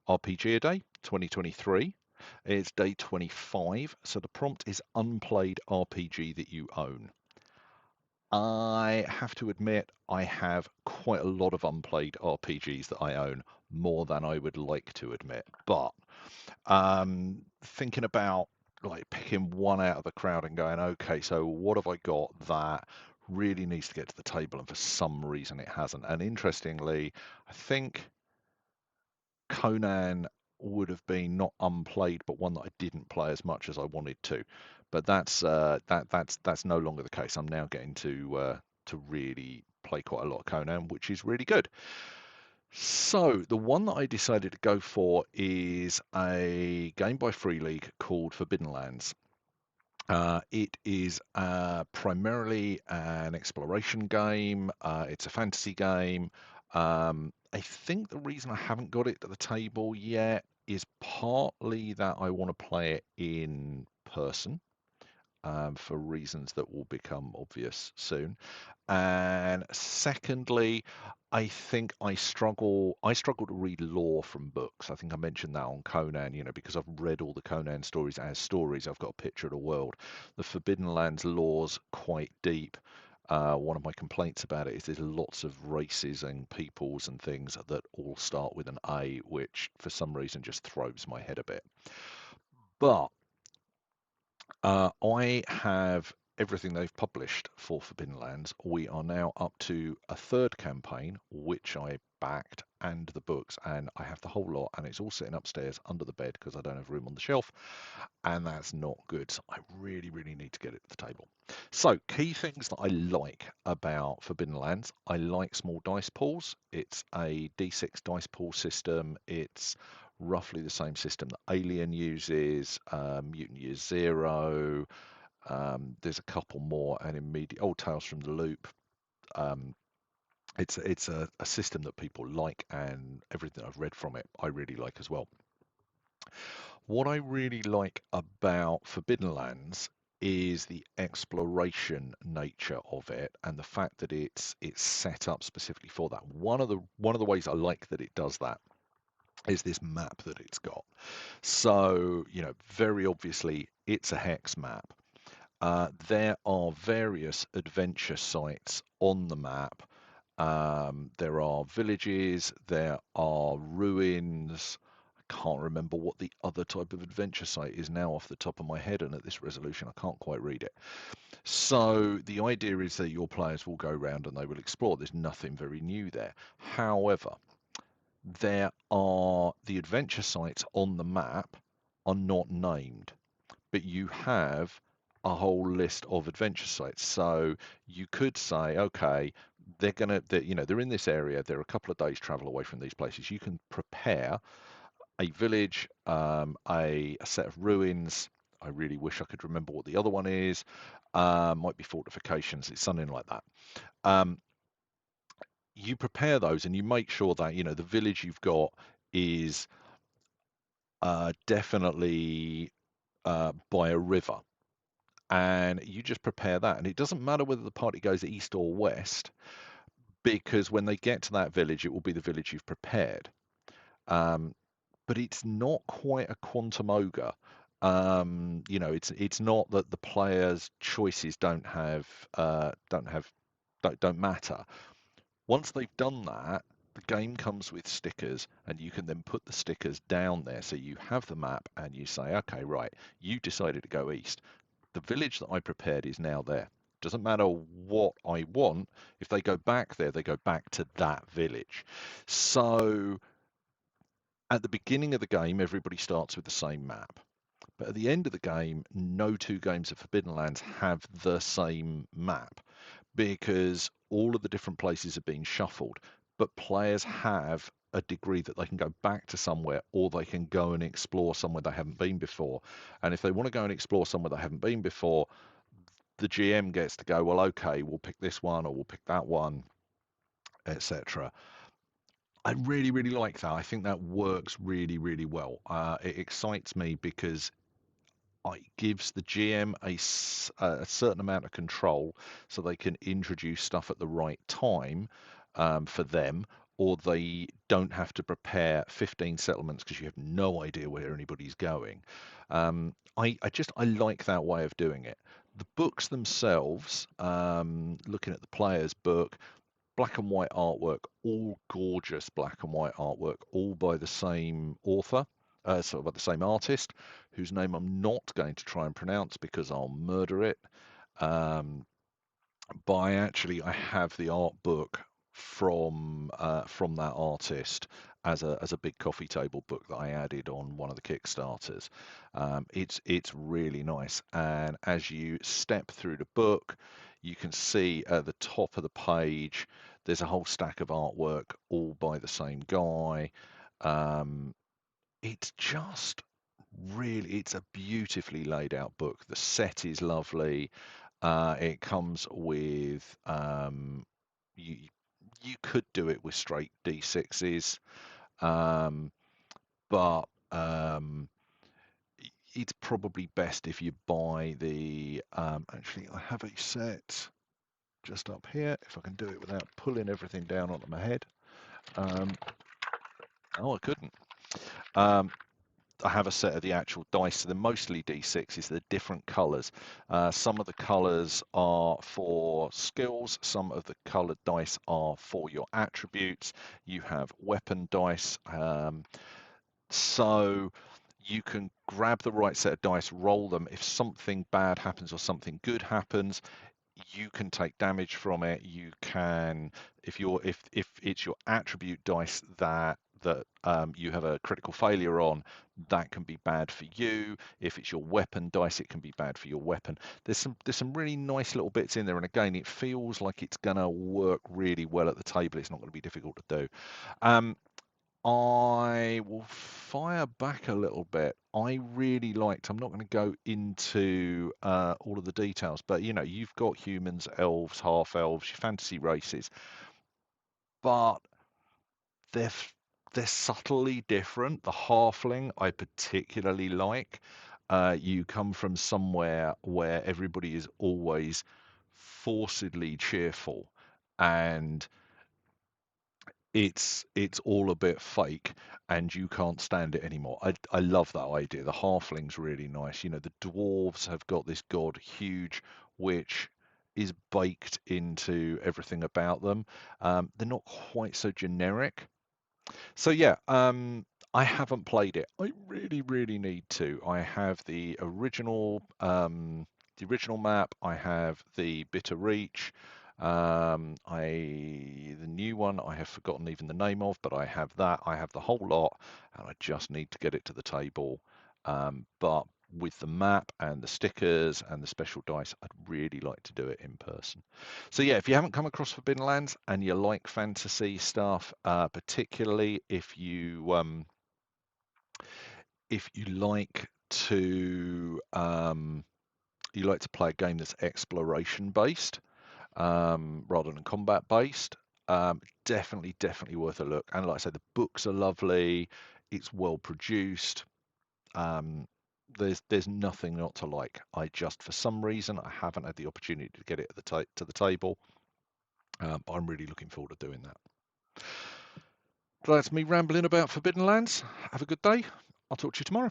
RPG a day, 2023. It's day 25, so the prompt is Unplayed RPG that you own. I have to admit, I have quite a lot of unplayed RPGs that I own, more than I would like to admit. But thinking about like picking one out of the crowd and going, okay, so what have I got that really needs to get to the table, and for some reason it hasn't. And interestingly, I think Conan would have been not unplayed, but one that I didn't play as much as I wanted to. But that's no longer the case. I'm now getting to really play quite a lot of Conan, which is really good. So the one that I decided to go for is a game by Free League called Forbidden Lands. It is primarily an exploration game. It's a fantasy game. I think the reason I haven't got it to the table yet is partly that I want to play it in person, for reasons that will become obvious soon. And secondly, I think I struggle to read lore from books. I think I mentioned that on Conan, because I've read all the Conan stories as stories. I've got a picture of the world. The Forbidden Lands lore's quite deep. One of my complaints about it is there's lots of races and peoples and things that all start with an A, which for some reason just throws my head a bit. But I have everything they've published for Forbidden Lands. We are now up to a third campaign, which I backed, and the books, and I have the whole lot, and it's all sitting upstairs under the bed because I don't have room on the shelf, and that's not good. So I really, really need to get it to the table. So, key things that I like about Forbidden Lands: I like small dice pools. It's a D6 dice pool system. It's roughly the same system that Alien uses, Mutant Year Zero. There's a couple more, and immediate old Tales from the Loop. Um, it's a system that people like, and everything I've read from it, I really like as well. What I really like about Forbidden Lands is the exploration nature of it, and the fact that it's set up specifically for that. One of the ways I like that it does that is this map that it's got. So, very obviously, it's a hex map. There are various adventure sites on the map. There are villages, there are ruins. I can't remember what the other type of adventure site is now off the top of my head, and at this resolution, I can't quite read it. So the idea is that your players will go around and they will explore. There's nothing very new there. However, there are the adventure sites on the map are not named, but you have a whole list of adventure sites. So you could say, okay, they're in this area. They're a couple of days travel away from these places. You can prepare a village, a set of ruins. I really wish I could remember what the other one is. Might be fortifications. It's something like that. Um, you prepare those and you make sure that the village you've got is definitely by a river, and you just prepare that. And it doesn't matter whether the party goes east or west, because when they get to that village, it will be the village you've prepared. Um, but it's not quite a quantum ogre. It's not that the players' choices don't matter. Once they've done that, the game comes with stickers, and you can then put the stickers down there. So you have the map, and you say, okay, right, you decided to go east. The village that I prepared is now there. Doesn't matter what I want. If they go back there, they go back to that village. So at the beginning of the game, everybody starts with the same map. But at the end of the game, no two games of Forbidden Lands have the same map, because all of the different places are being shuffled. But players have a degree that they can go back to somewhere, or they can go and explore somewhere they haven't been before. And if they want to go and explore somewhere they haven't been before, the GM gets to go, well, okay, we'll pick this one or we'll pick that one, etc. I really, really like that. I think that works really, really well. It excites me because it gives the GM a certain amount of control, so they can introduce stuff at the right time, for them, or they don't have to prepare 15 settlements because you have no idea where anybody's going. I like that way of doing it. The books themselves, looking at the player's book, black and white artwork, all gorgeous black and white artwork, all by the same author, so by the same artist, whose name I'm not going to try and pronounce because I'll murder it. Um, but I have the art book from that artist as a big coffee table book that I added on one of the Kickstarters. It's really nice, and as you step through the book, you can see at the top of the page there's a whole stack of artwork, all by the same guy. Um, it's just it's a beautifully laid out book. The set is lovely. It comes with you you could do it with straight D6s, um, but it's probably best if you buy the. Actually, I have a set just up here. If I can do it without pulling everything down onto my head. Um, oh, I couldn't. Um, I have a set of the actual dice. So they're mostly D6s. They're different colours. Some of the colours are for skills. Some of the coloured dice are for your attributes. You have weapon dice. So you can grab the right set of dice, roll them. If something bad happens or something good happens, you can take damage from it. You can, if it's your attribute dice that you have a critical failure on, that can be bad for you. If it's your weapon dice, it can be bad for your weapon. There's some really nice little bits in there, and again, it feels like it's gonna work really well at the table. It's not going to be difficult to do. I will fire back a little bit. I really liked, I'm not going to go into all of the details, but you've got humans, elves, half elves, your fantasy races, but they're they're subtly different. The halfling I particularly like. You come from somewhere where everybody is always forcedly cheerful, and it's all a bit fake, and you can't stand it anymore. I love that idea. The halfling's really nice. The dwarves have got this god huge, which is baked into everything about them. They're not quite so generic. So yeah, I haven't played it. I really, really need to. I have the original map. I have the Bitter Reach. The new one I have forgotten even the name of, but I have that. I have the whole lot, and I just need to get it to the table. But with the map and the stickers and the special dice, I'd really like to do it in person. So yeah, if you haven't come across Forbidden Lands and you like fantasy stuff, particularly if you like to play a game that's exploration based rather than combat based, definitely worth a look. And like I said, the books are lovely. It's well produced. Um, there's nothing not to like. I just, for some reason, I haven't had the opportunity to get it to the table. But I'm really looking forward to doing that. So that's me rambling about Forbidden Lands. Have a good day. I'll talk to you tomorrow.